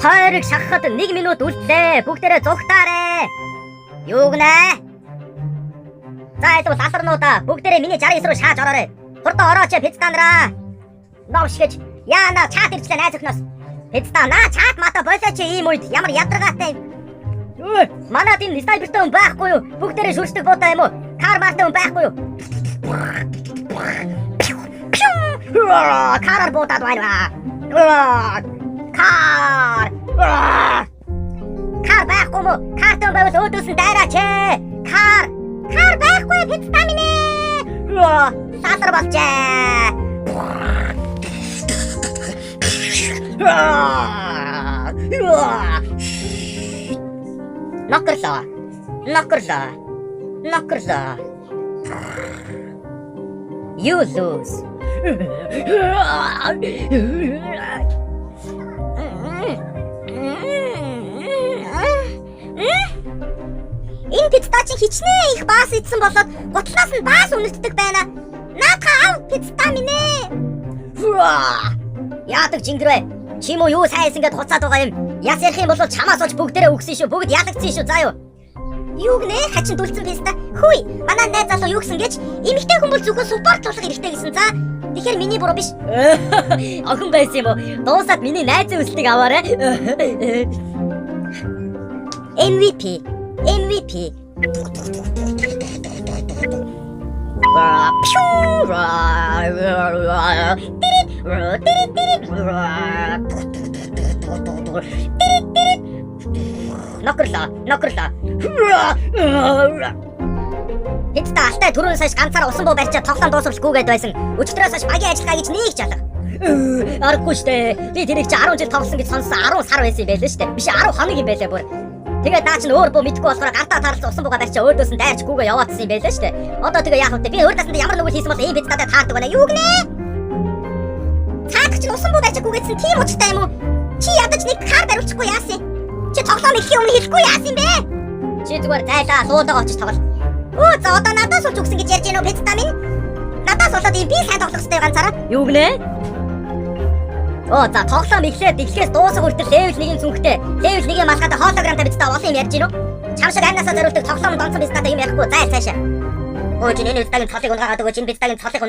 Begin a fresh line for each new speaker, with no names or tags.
хоёрыг шахахад 1 минут үлдлээ. Бүгдээрээ зүгтаарэ. Юу гэнэ? За эсвэл асарнуудаа бүгдээрээ миний 69 руу шааж ороорой. Хурдан орооч пиццанараа. Новшгэж яана чат ирчлээ найз өхнөөс. Пиццаа наа чат мата болооч ийм үед ямар ядаргаатай. Манад энэ снайпертэй хүн байхгүй юу? Бүгдээрээ шүршдэг буудаа юм уу? Кар мартай хүн байхгүй юу? Карар буудаад байна. Кар байхгүй мó? Картай байвал өөдөөс нь дайраач. Кар байхгүй пиццаа минь ээ. Сасар болчээ. Knockers. You lose. Энэ пиццаа чи хичнээн их баас идсэн болоод гутлаас нь баас үнэлтдэг байна. Наадхаа ав пиццаа минь ээ. Яадаг жингэрвэ. Чи муу юу сайн ингээд хуцаад байгаа юм. Яс ярих юм бол чамаас олж бүгдээрээ өгсөн шүү. Бүгд ядагдсан шүү. Заа юу. Юу гэнэ? Хачин дүлцэн писта. Хүй, манай найз залуу юу гэсэн гэж? Эмэгтэй хүн бол зөвхөн спорт тоглох хэрэгтэй гэсэн. За. Тэгэхээр миний буруу биш. Охин байсан юм уу? Дуусаад миний найзын өсөлтийг аваарай. MVP. Нокрлаа. Пиццаа алтай түрүүн саяш ганцаараа усан буу барьчаад тоглоом дуусвалгүйгээд байсан. Өчигдрөөс хойш багийн ажиллагаа гэж нэг ч алга. Аргагүй штэ. Би тэрийг чи 10 жил тоглосон гэж сонссон 10 сар байсан юм байлээ штэ. Биш 10 хоног юм байлээ бүр. Тэгээд наа чин өөр буу мэдгүй болохоор гартаа таарлсан усан бууга барьчаа өөдөөс нь дайрчгүйгээ яваадсан юм байлээ штэ. Одоо тэгээ яах вэ? Би өөр таснаа ямар нэгэн хийсэн бол ийм пиццаатай таардаг байна. Юу гэнэ? Цаадаг чин усан буу барьчаагүйгээдсэн тийм учиртай юм уу? Чи ядаж нэг кар бариулчихгүй яасан? Чи тоглоом ихийн өмнө хэлэхгүй яасан бэ? Чи зүгээр зайлаа суудагаа очиж тоглол. За одоо надаас олж өгсөн гэж ярьж гинөө пиццаа минь. Надаас болоод би сайн тоглох хэрэгтэй ганцаараа. Юу гэнэ? За тоглоом эхлээс дуусах хүртэл левел 1-ийн зүнхтэй. Левел 1-ийн малгайтай холограмтай пиццаа олон юм ярьж гинөө. Чам шиг аннасаа зориулдаг тоглоом донцсон пиццаатай юм ярихгүй зайл цаашаа. Чи энэ пиццагийн цолыг унгаагаад өгөөч энэ пиццагийн цолыг